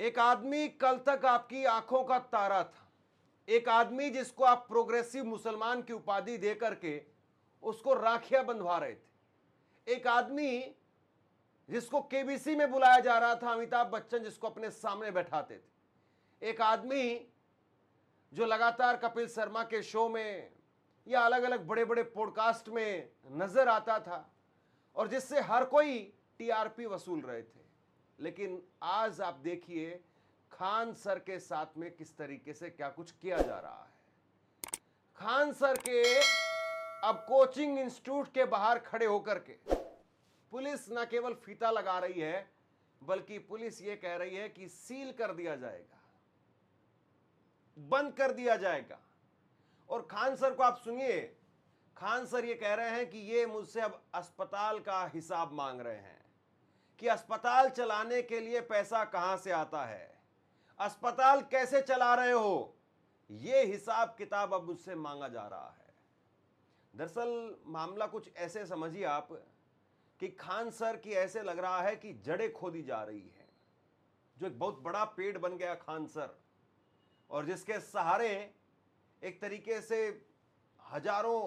एक आदमी कल तक आपकी आंखों का तारा था। एक आदमी जिसको आप प्रोग्रेसिव मुसलमान की उपाधि दे करके उसको राखियां बंधवा रहे थे। एक आदमी जिसको केबीसी में बुलाया जा रहा था, अमिताभ बच्चन जिसको अपने सामने बैठाते थे। एक आदमी जो लगातार कपिल शर्मा के शो में या अलग अलग बड़े बड़े पॉडकास्ट में नजर आता था और जिससे हर कोई टीआरपी वसूल रहे थे। लेकिन आज आप देखिए खान सर के साथ में किस तरीके से क्या कुछ किया जा रहा है। खान सर के अब कोचिंग इंस्टीट्यूट के बाहर खड़े होकर के पुलिस न केवल फीता लगा रही है, बल्कि पुलिस यह कह रही है कि सील कर दिया जाएगा, बंद कर दिया जाएगा। और खान सर को आप सुनिए, खान सर ये कह रहे हैं कि ये मुझसे अब अस्पताल का हिसाब मांग रहे हैं कि अस्पताल चलाने के लिए पैसा कहां से आता है, अस्पताल कैसे चला रहे हो, ये हिसाब किताब अब मुझसे मांगा जा रहा है। दरअसल मामला कुछ ऐसे समझिए आप कि खान सर की ऐसे लग रहा है कि जड़ें खोदी जा रही हैं। जो एक बहुत बड़ा पेड़ बन गया खान सर, और जिसके सहारे एक तरीके से हजारों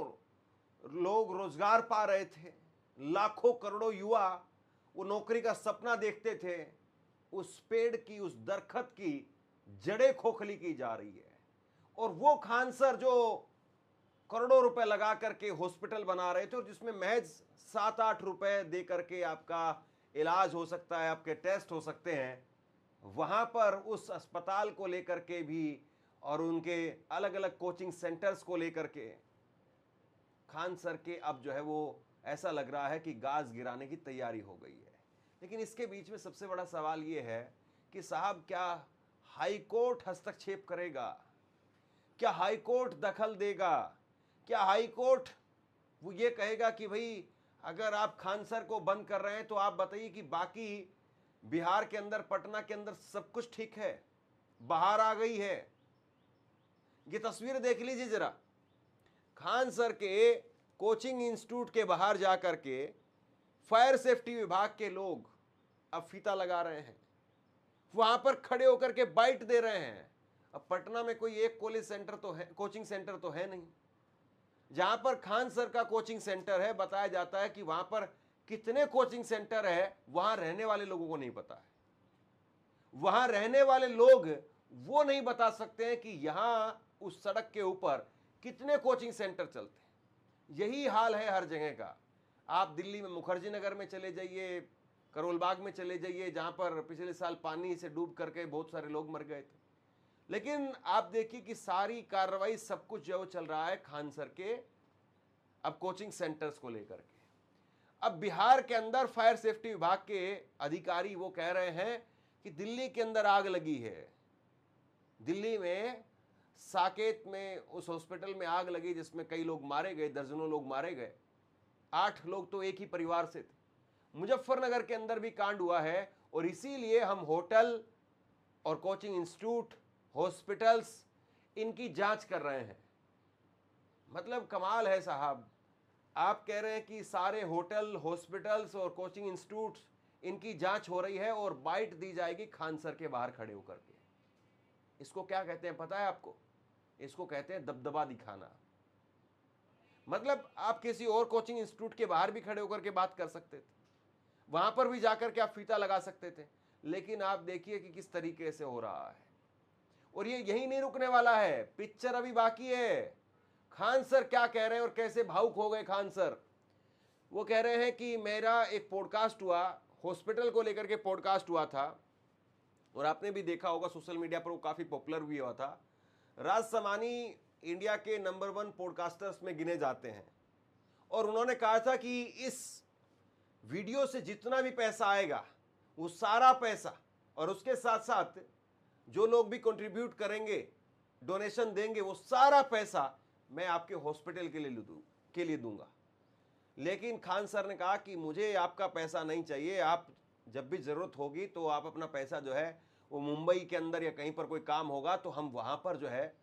लोग रोजगार पा रहे थे, लाखों करोड़ों युवा वो नौकरी का सपना देखते थे, उस पेड़ की, उस दरखत की जड़ें खोखली की जा रही है। और वो खान सर जो करोड़ों रुपए लगा करके हॉस्पिटल बना रहे थे और जिसमें महज 7-8 रुपए दे करके आपका इलाज हो सकता है, आपके टेस्ट हो सकते हैं, वहां पर उस अस्पताल को लेकर के भी और उनके अलग अलग कोचिंग सेंटर्स को लेकर के खान सर के अब जो है वो ऐसा लग रहा है कि गाज गिराने की तैयारी हो गई है। लेकिन इसके बीच में सबसे बड़ा सवाल ये है कि साहब क्या हाई कोर्ट हस्तक्षेप करेगा? क्या हाई कोर्ट दखल देगा? क्या हाई कोर्ट वो ये कहेगा कि भाई अगर आप खान सर को बंद कर रहे हैं तो आप बताइए कि बाकी बिहार के अंदर, पटना के अंदर सब कुछ ठीक है, बाहर आ गई है? ये तस्वीर देख लीजिए जरा, खान सर के कोचिंग इंस्टीट्यूट के बाहर जाकर के फायर सेफ्टी विभाग के लोग अब फीता लगा रहे हैं, वहां पर खड़े होकर के बाइट दे रहे हैं। अब पटना में कोई एक कॉलेज सेंटर तो है, कोचिंग सेंटर तो है नहीं। जहां पर खान सर का कोचिंग सेंटर है, बताया जाता है कि वहां पर कितने कोचिंग सेंटर है वहां रहने वाले लोगों को नहीं पता है। वहां रहने वाले लोग वो नहीं बता सकते हैं कि यहां उस सड़क के ऊपर कितने कोचिंग सेंटर चलते हैं। यही हाल है हर जगह का। आप दिल्ली में मुखर्जी नगर में चले जाइए, करोल बाग में चले जाइए, जहां पर पिछले साल पानी से डूब करके बहुत सारे लोग मर गए थे। लेकिन आप देखिए कि सारी कार्रवाई, सब कुछ जो चल रहा है खान सर के अब कोचिंग सेंटर्स को लेकर के। अब बिहार के अंदर फायर सेफ्टी विभाग के अधिकारी वो कह रहे हैं कि दिल्ली के अंदर आग लगी है। दिल्ली में साकेत में उस हॉस्पिटल में आग लगी जिसमें कई लोग मारे गए, दर्जनों लोग मारे गए, 8 लोग तो एक ही परिवार से थे। मुजफ्फरनगर के अंदर भी कांड हुआ है और इसीलिए हम होटल और कोचिंग इंस्टीट्यूट, हॉस्पिटल्स, इनकी जांच कर रहे हैं। मतलब कमाल है साहब। आप कह रहे हैं कि सारे होटल, हॉस्पिटल्स और कोचिंग इंस्टीट्यूट, इनकी जांच हो रही है और बाइट दी जाएगी खान सर के बाहर खड़े होकर के। इसको क्या कहते हैं पता है आपको? इसको कहते हैं दबदबा दिखाना। मतलब आप किसी और कोचिंग इंस्टीट्यूट के बाहर भी खड़े होकर के बात कर सकते थे, वहां पर भी जाकर के आप फीता लगा सकते थे, लेकिन आप देखिए कि किस तरीके से हो रहा है। और ये यही नहीं रुकने वाला है, पिक्चर अभी बाकी है। खान सर क्या कह रहे हैं और कैसे भावुक हो गए खान सर। वो कह रहे हैं कि मेरा एक पॉडकास्ट हुआ, हॉस्पिटल को लेकर के पॉडकास्ट हुआ था, और आपने भी देखा होगा सोशल मीडिया पर वो काफी पॉपुलर भी हुआ था। राज समानी इंडिया के नंबर 1 पॉडकास्टर्स में गिने जाते हैं, और उन्होंने कहा था कि इस वीडियो से जितना भी पैसा आएगा वो सारा पैसा, और उसके साथ साथ जो लोग भी कंट्रीब्यूट करेंगे, डोनेशन देंगे, वो सारा पैसा मैं आपके हॉस्पिटल के लिए दूंगा। लेकिन खान सर ने कहा कि मुझे आपका पैसा नहीं चाहिए, आप जब भी जरूरत होगी तो आप अपना पैसा जो है वो मुंबई के अंदर या कहीं पर कोई काम होगा तो हम वहां पर जो है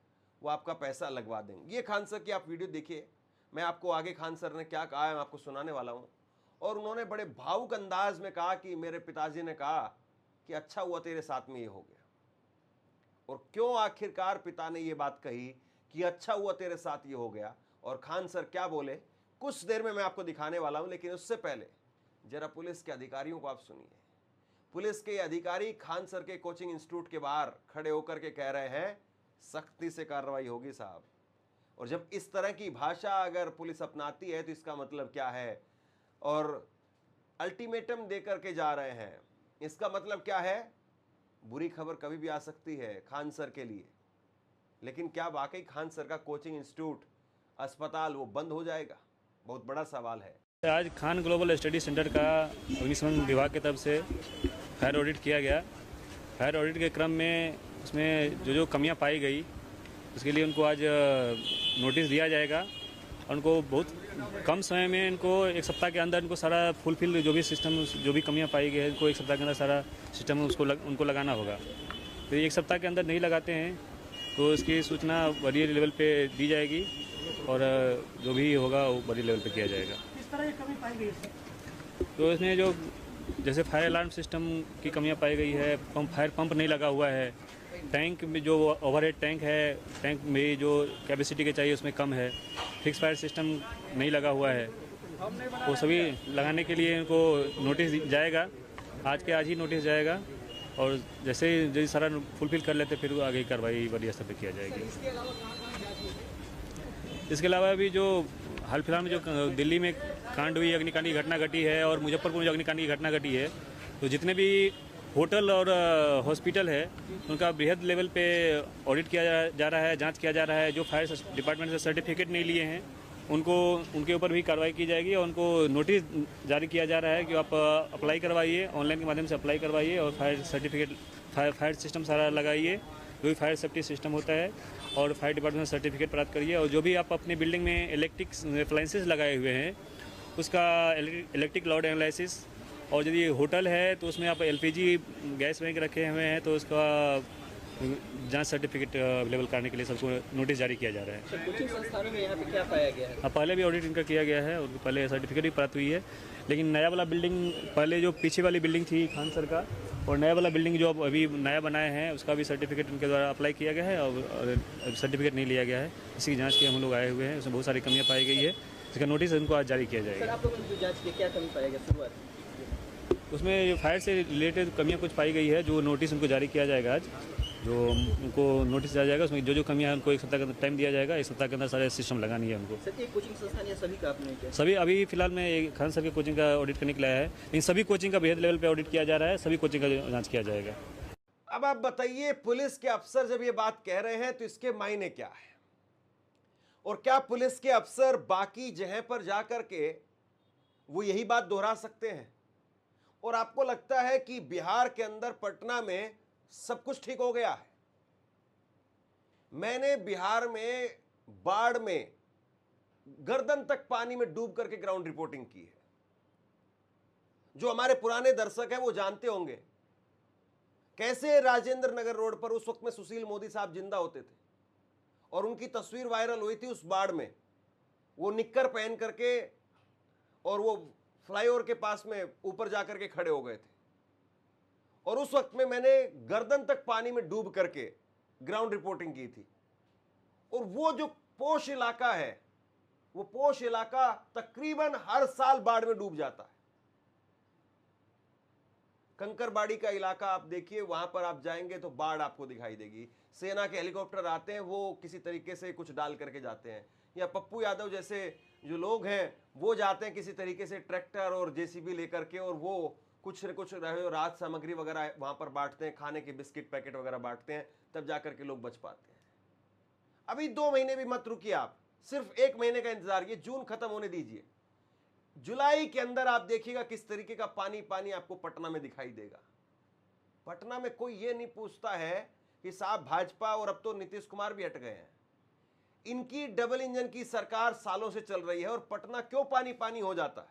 वो आपका पैसा लगवा देंगे। ये खान सर की आप वीडियो देखिए। मैं आपको आगे खान सर ने क्या कहा है मैं आपको सुनाने वाला हूं। और उन्होंने बड़े भावुक अंदाज में कहा कि मेरे पिताजी ने कहा कि अच्छा हुआ तेरे साथ में ये हो गया। और क्यों आखिरकार पिता ने यह बात कही कि अच्छा हुआ तेरे साथ ये हो गया, और खान सर क्या बोले कुछ देर में मैं आपको दिखाने वाला हूं। लेकिन उससे पहले जरा पुलिस के अधिकारियों को आप सुनिए। पुलिस के अधिकारी खान सर के कोचिंग इंस्टीट्यूट के बाहर खड़े होकर के कह रहे हैं सख्ती से कार्रवाई होगी साहब। और जब इस तरह की भाषा अगर पुलिस अपनाती है तो इसका मतलब क्या है, और अल्टीमेटम देकर के जा रहे हैं, इसका मतलब क्या है? बुरी खबर कभी भी आ सकती है खान सर के लिए। लेकिन क्या वाकई खान सर का कोचिंग इंस्टीट्यूट, अस्पताल वो बंद हो जाएगा? बहुत बड़ा सवाल है। आज खान ग्लोबल स्टडी सेंटर का अग्निशमन विभाग की तरफ से फायर ऑडिट किया गया। फायर ऑडिट के क्रम में उसमें जो कमियां पाई गई उसके लिए उनको आज नोटिस दिया जाएगा और उनको बहुत कम समय में इनको 1 सप्ताह के अंदर इनको सारा फुलफिल जो भी सिस्टम जो भी कमियां पाई गई है इनको 1 सप्ताह के अंदर सारा सिस्टम उनको लगाना होगा। तो 1 सप्ताह के अंदर नहीं लगाते हैं तो इसकी सूचना वरीय लेवल पे दी जाएगी और जो भी होगा वो वरीय लेवल पे किया जाएगा। किस तरह की कमी पाई गई है? तो इसमें जो जैसे फायर अलार्म सिस्टम की कमियां पाई गई है, फायर पंप नहीं लगा हुआ है, टैंक में जो ओवरहेड टैंक है, टैंक में जो कैपेसिटी के चाहिए उसमें कम है, फिक्स फायर सिस्टम नहीं लगा हुआ है, वो सभी लगाने के लिए इनको नोटिस जाएगा। आज ही नोटिस जाएगा और जैसे सारा फुलफिल कर लेते फिर आगे कार्रवाई वरीय स्तर पर किया जाएगी। इसके अलावा अभी जो हाल फिलहाल में जो दिल्ली में कांड हुई, अग्निकांड की घटना घटी है और मुजफ्फरपुर में जो अग्निकांड की घटना घटी है, तो जितने भी होटल और हॉस्पिटल है उनका बृहद लेवल पे ऑडिट किया जा रहा है, जांच किया जा रहा है। जो फायर डिपार्टमेंट से सर्टिफिकेट नहीं लिए हैं उनके ऊपर भी कार्रवाई की जाएगी और उनको नोटिस जारी किया जा रहा है कि आप अप्लाई करवाइए, ऑनलाइन के माध्यम से अप्लाई करवाइए और फायर सर्टिफिकेट फायर सिस्टम सारा लगाइए, जो भी फायर सेफ्टी सिस्टम होता है, और फायर डिपार्टमेंट सर्टिफिकेट प्राप्त करिए। और जो भी आप अपनी बिल्डिंग में इलेक्ट्रिक अप्लायंसेस लगाए हुए हैं उसका इलेक्ट्रिक लोड एनालिसिस, और यदि होटल है तो उसमें आप एलपीजी गैस बैंक रखे हुए हैं तो उसका जांच सर्टिफिकेट अवेलेबल करने के लिए सबको नोटिस जारी किया जा रहा है। कोचिंग संस्थानों में यहाँ पे क्या पाया गया है? पहले भी ऑडिट इनका किया गया है और पहले सर्टिफिकेट भी प्राप्त हुई है, लेकिन नया वाला बिल्डिंग, पहले जो पीछे वाली बिल्डिंग थी खान सर का, और नया वाला बिल्डिंग जो अभी नया बनाए हैं उसका भी सर्टिफिकेट उनके द्वारा अप्लाई किया गया है और सर्टिफिकेट नहीं लिया गया है। इसकी जाँच के हम लोग आए हुए हैं, उसमें बहुत सारी कमियाँ पाई गई है, इसका नोटिस उनको आज जारी किया जाएगा। सर, आप लोगों ने जो जांच की क्या कमी पाया गया शुरुआत? उसमें फायर से रिलेटेड कमियां कुछ पाई गई है, जो नोटिस उनको जारी किया जाएगा आज, जो उनको नोटिस दिया जाएगा उसमें जो कमियां हैं उनको 1 सप्ताह के अंदर टाइम दिया जाएगा। 1 सप्ताह के अंदर सारे सिस्टम लगानी है उनको। सर, एक कोचिंग संस्थान या सभी का आपने किया? सभी अभी फिलहाल में खान सर के कोचिंग का ऑडिट करने के लिए आया है, लेकिन सभी कोचिंग का बेहद लेवल पे ऑडिट किया जा रहा है, सभी कोचिंग का जाँच किया जाएगा। अब आप बताइए, पुलिस के अफसर जब ये बात कह रहे हैं तो इसके मायने क्या है? और क्या पुलिस के अफसर बाकी जगह पर जाकर के वो यही बात दोहरा सकते हैं? और आपको लगता है कि बिहार के अंदर पटना में सब कुछ ठीक हो गया है? मैंने बिहार में बाढ़ में गर्दन तक पानी में डूब करके ग्राउंड रिपोर्टिंग की है। जो हमारे पुराने दर्शक हैं वो जानते होंगे कैसे राजेंद्र नगर रोड पर उस वक्त में सुशील मोदी साहब जिंदा होते थे और उनकी तस्वीर वायरल हुई थी उस बाढ़ में, वो निक्कर पहन करके और वो फ्लाईओवर के पास में ऊपर जाकर के खड़े हो गए थे। और उस वक्त में मैंने गर्दन तक पानी में डूब करके ग्राउंड रिपोर्टिंग की थी। और वो जो पोश इलाका है, वो पोश इलाका तकरीबन हर साल बाढ़ में डूब जाता है। कंकरबाड़ी का इलाका आप देखिए, वहां पर आप जाएंगे तो बाढ़ आपको दिखाई देगी। सेना के हेलीकॉप्टर आते हैं, वो किसी तरीके से कुछ डाल करके जाते हैं, या पप्पू यादव जैसे जो लोग हैं वो जाते हैं किसी तरीके से ट्रैक्टर और जेसीबी लेकर के, और वो कुछ न कुछ राहत सामग्री वगैरह वहां पर बांटते हैं, खाने के बिस्किट पैकेट वगैरह बांटते हैं, तब जाकर के लोग बच पाते हैं। अभी 2 महीने भी मत रुकिए आप, सिर्फ 1 महीने का इंतजार, ये जून खत्म होने दीजिए। जुलाई के अंदर आप देखिएगा किस तरीके का पानी पानी आपको पटना में दिखाई देगा। पटना में कोई ये नहीं पूछता है कि साहब भाजपा, और अब तो नीतीश कुमार भी हट गए हैं, इनकी डबल इंजन की सरकार सालों से चल रही है और पटना क्यों पानी पानी हो जाता है?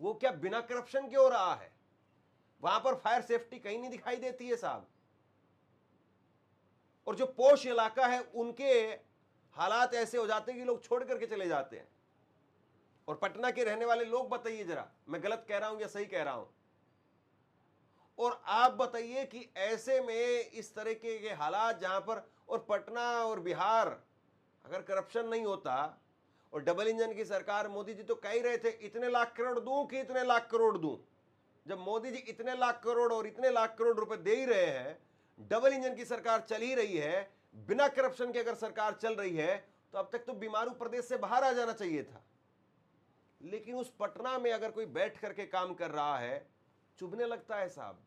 वो क्या बिना करप्शन के हो रहा है? वहां पर फायर सेफ्टी कहीं नहीं दिखाई देती है साहब। और जो पोश इलाका है उनके हालात ऐसे हो जाते हैं कि लोग छोड़ करके चले जाते हैं। और पटना के रहने वाले लोग बताइए जरा, मैं गलत कह रहा हूं या सही कह रहा हूं? और आप बताइए कि ऐसे में इस तरीके के हालात जहां पर, और पटना और बिहार अगर करप्शन नहीं होता और डबल इंजन की सरकार, मोदी जी तो कह ही रहे थे इतने लाख करोड़ दूं कि इतने लाख करोड़ दूं। जब मोदी जी इतने लाख करोड़ और इतने लाख करोड़ रुपए दे ही रहे हैं, डबल इंजन की सरकार चल ही रही है, बिना करप्शन के अगर सरकार चल रही है, तो अब तक तो बीमारू प्रदेश से बाहर आ जाना चाहिए था। लेकिन उस पटना में अगर कोई बैठ करके काम कर रहा है, चुभने लगता है साहब।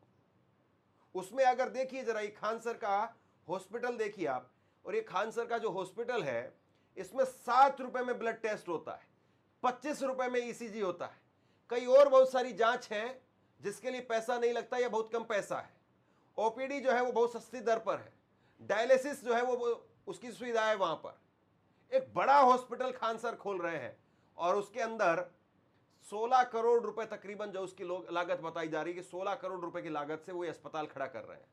उसमें अगर देखिए जरा, ये खान सर का हॉस्पिटल देखिए आप, और ये खान सर का जो हॉस्पिटल है, इसमें 7 रुपए में ब्लड टेस्ट होता है, 25 रुपए में ईसीजी होता है। कई और बहुत सारी जांच है जिसके लिए पैसा नहीं लगता या बहुत कम पैसा है। ओपीडी जो है वो बहुत सस्ती दर पर है, डायलिसिस जो है वो उसकी सुविधा है वहां पर। एक बड़ा हॉस्पिटल खान सर खोल रहे हैं और उसके अंदर 16 करोड़ रुपए तकरीबन जो उसकी लागत बताई जा रही है कि 16 करोड़ रुपए की लागत से वो ये अस्पताल खड़ा कर रहे हैं।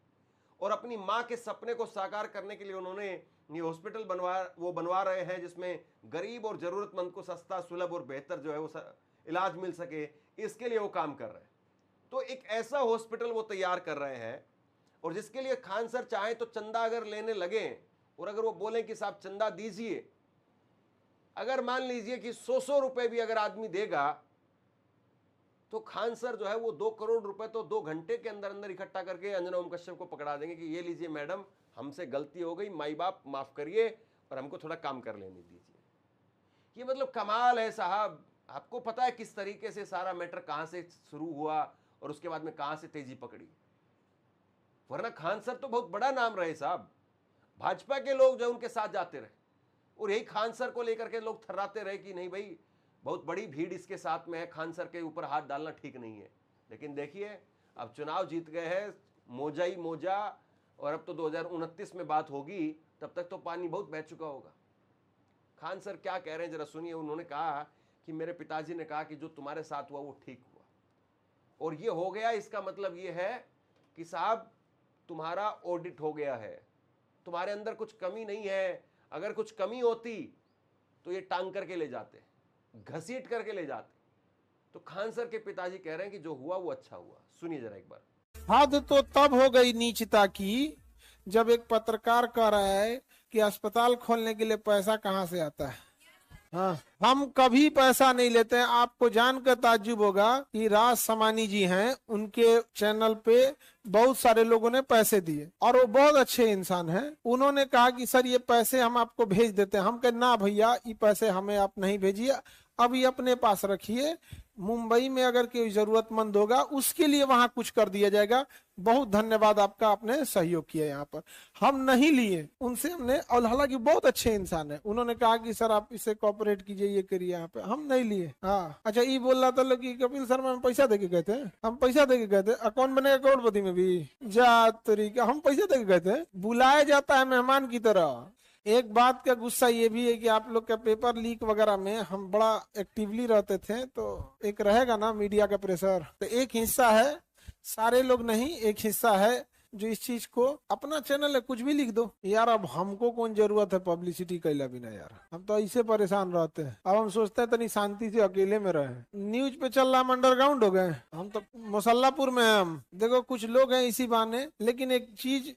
और अपनी मां के सपने को साकार करने के लिए उन्होंने ये हॉस्पिटल बनवा रहे हैं जिसमें गरीब और जरूरतमंद को सस्ता, सुलभ और बेहतर जो है वो इलाज मिल सके, इसके लिए वो काम कर रहे हैं। तो एक ऐसा हॉस्पिटल वो तैयार कर रहे हैं, और जिसके लिए खान सर चाहे तो चंदा अगर लेने लगे और अगर वो बोले कि साहब चंदा दीजिए, अगर मान लीजिए कि 100 रुपए भी अगर आदमी देगा, तो खान सर जो है वो 2 करोड़ रुपए तो 2 घंटे के अंदर अंदर इकट्ठा करके अंजना ओम कश्यप को पकड़ा देंगे कि ये लीजिए मैडम, हमसे गलती हो गई, माई बाप माफ करिए और हमको थोड़ा काम कर लेने दीजिए। ये मतलब कमाल है साहब। आपको पता है किस तरीके से सारा मैटर कहां से शुरू हुआ और उसके बाद में कहां से तेजी पकड़ी। वरना खान सर तो बहुत बड़ा नाम रहे साहब, भाजपा के लोग जो उनके साथ जाते रहे, और यही खान सर को लेकर के लोग थर्राते रहे कि नहीं भाई बहुत बड़ी भीड़ इसके साथ में है, खान सर के ऊपर हाथ डालना ठीक नहीं है। लेकिन देखिए अब चुनाव जीत गए हैं, मोजा ही मोजा, और अब तो 2029 में बात होगी, तब तक तो पानी बहुत बह चुका होगा। खान सर क्या कह रहे हैं जरा सुनिए। उन्होंने कहा कि मेरे पिताजी ने कहा कि जो तुम्हारे साथ हुआ वो ठीक हुआ, और ये हो गया, इसका मतलब ये है कि साहब तुम्हारा ऑडिट हो गया है, तुम्हारे अंदर कुछ कमी नहीं है। अगर कुछ कमी होती तो ये टांग करके ले जाते, घसीट करके ले जाते। तो खान सर के पिताजी कह रहे हैं कि जो हुआ वो अच्छा हुआ। सुनिए जरा एक बार। हद तो तब हो गई नीचता की जब एक पत्रकार कह रहा है कि अस्पताल खोलने के लिए पैसा कहां से आता है। हाँ, हम कभी पैसा नहीं लेते हैं। आपको जानकर ताज्जुब होगा कि राज समानी जी हैं, उनके चैनल पे बहुत सारे लोगों ने पैसे दिए और वो बहुत अच्छे इंसान हैं। उन्होंने कहा कि सर ये पैसे हम आपको भेज देते हैं। हम कहे ना भैया, ये पैसे हमें आप नहीं भेजिए, अब ये अपने पास रखिए। मुंबई में अगर कोई जरूरतमंद होगा उसके लिए वहां कुछ कर दिया जाएगा। बहुत धन्यवाद आपका, आपने सहयोग किया। यहाँ पर हम नहीं लिए उनसे, हमने, और हालांकि बहुत अच्छे इंसान है। उन्होंने कहा कि सर आप इससे कॉपरेट कीजिए, ये करिए, यहाँ पे हम नहीं लिए। हाँ अच्छा, ये बोल रहा था लोग कि कपिल शर्मा हम पैसा देके गए थे, हम पैसा देके गए थे। कौन बनेगा करोड़पति में भी जा तरीका, हम पैसा देके गए थे। बुलाया जाता है मेहमान की तरह। एक बात का गुस्सा ये भी है कि आप लोग का पेपर लीक वगैरह में हम बड़ा एक्टिवली रहते थे, तो एक रहेगा ना मीडिया का प्रेशर। तो एक हिस्सा है, सारे लोग नहीं, एक हिस्सा है जो इस चीज को, अपना चैनल है कुछ भी लिख दो यार। अब हमको कौन जरूरत है पब्लिसिटी कैला बिना यार, हम तो ऐसे परेशान रहते हैं। अब हम सोचते हैं तनी शांति से अकेले में रहे। न्यूज पे चल रहा, हम अंडरग्राउंड हो गए। हम तो मुसल्लापुर में हैं। हम देखो कुछ लोग हैं इसी बहाने, लेकिन एक चीज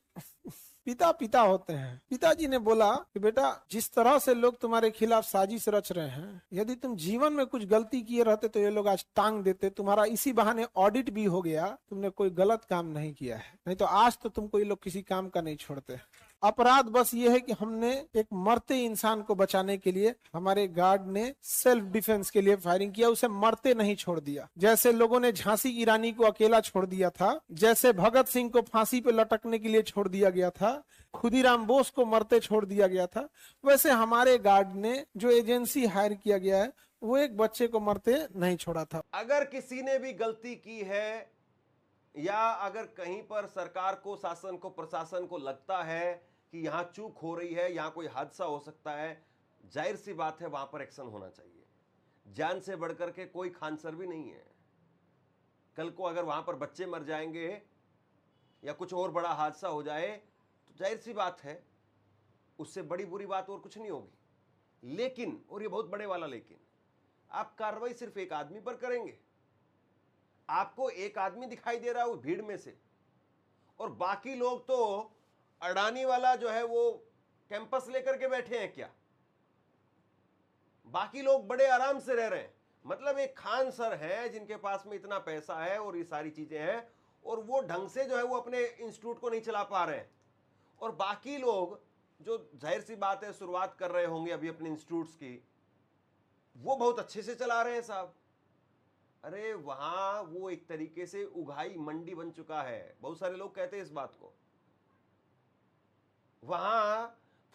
पिता होते हैं। पिताजी ने बोला कि बेटा जिस तरह से लोग तुम्हारे खिलाफ साजिश रच रहे हैं, यदि तुम जीवन में कुछ गलती किए रहते तो ये लोग आज टांग देते। तुम्हारा इसी बहाने ऑडिट भी हो गया, तुमने कोई गलत काम नहीं किया है, नहीं तो आज तो तुमको ये लोग किसी काम का नहीं छोड़ते। अपराध बस ये है कि हमने एक मरते इंसान को बचाने के लिए, हमारे गार्ड ने सेल्फ डिफेंस के लिए फायरिंग किया, उसे मरते नहीं छोड़ दिया। जैसे लोगों ने झांसी की रानी को अकेला छोड़ दिया था, जैसे भगत सिंह को फांसी पे लटकने के लिए छोड़ दिया गया था, खुदीराम बोस को मरते छोड़ दिया गया था, वैसे हमारे गार्ड ने जो एजेंसी हायर किया गया है वो एक बच्चे को मरते नहीं छोड़ा था। अगर किसी ने भी गलती की है, या अगर कहीं पर सरकार को, शासन को, प्रशासन को लगता है कि यहां चूक हो रही है, यहां कोई हादसा हो सकता है, जाहिर सी बात है वहां पर एक्शन होना चाहिए। जान से बढ़कर के कोई खान सर भी नहीं है। कल को अगर वहां पर बच्चे मर जाएंगे या कुछ और बड़ा हादसा हो जाए तो जाहिर सी बात है उससे बड़ी बुरी बात और कुछ नहीं होगी। लेकिन, और ये बहुत बड़े वाला लेकिन, आप कार्रवाई सिर्फ एक आदमी पर करेंगे। आपको एक आदमी दिखाई दे रहा है वो भीड़ में से, और बाकी लोग तो अडानी वाला जो है वो कैंपस लेकर के बैठे हैं क्या? बाकी लोग बड़े आराम से रह रहे हैं। मतलब एक खान सर है जिनके पास में इतना पैसा है और ये सारी चीजें हैं, और वो ढंग से जो है वो अपने इंस्टीट्यूट को नहीं चला पा रहे हैं, और बाकी लोग जो जाहिर सी बात है शुरुआत कर रहे होंगे अभी अपने इंस्टीट्यूट्स की, वो बहुत अच्छे से चला रहे हैं साहब। अरे वहां वो एक तरीके से उगाई मंडी बन चुका है, बहुत सारे लोग कहते हैं इस बात को। वहां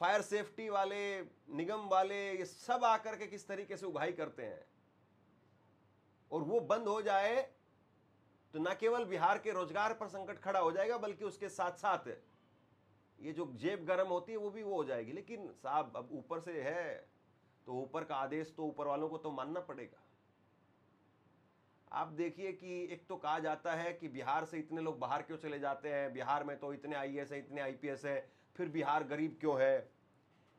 फायर सेफ्टी वाले, निगम वाले, ये सब आकर के किस तरीके से उगाई करते हैं, और वो बंद हो जाए तो न केवल बिहार के रोजगार पर संकट खड़ा हो जाएगा, बल्कि उसके साथ साथ ये जो जेब गर्म होती है वो भी वो हो जाएगी। लेकिन साहब अब ऊपर से है तो ऊपर का आदेश तो ऊपर वालों को तो मानना पड़ेगा। आप देखिए कि एक तो कहा जाता है कि बिहार से इतने लोग बाहर क्यों चले जाते हैं, बिहार में तो इतने आईएएस है, इतने आईपीएस है, फिर बिहार गरीब क्यों है,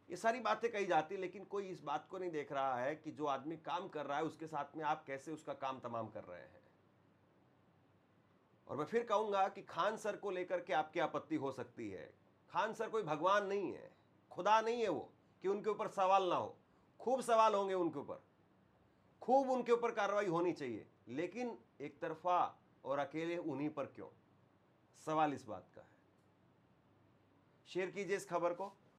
ये सारी बातें कही जाती, लेकिन कोई इस बात को नहीं देख रहा है कि जो आदमी काम कर रहा है उसके साथ में आप कैसे उसका काम तमाम कर रहे हैं। और मैं फिर कहूंगा कि खान सर को लेकर के आपकी आपत्ति हो सकती है। खान सर कोई भगवान नहीं है, खुदा नहीं है वो कि उनके ऊपर सवाल ना हो। खूब सवाल होंगे उनके ऊपर, खूब उनके ऊपर कार्रवाई होनी चाहिए, लेकिन एक तरफा और अकेले उन्हीं पर क्यों? सवाल इस बात का है। शेयर कीजिए इस खबर को।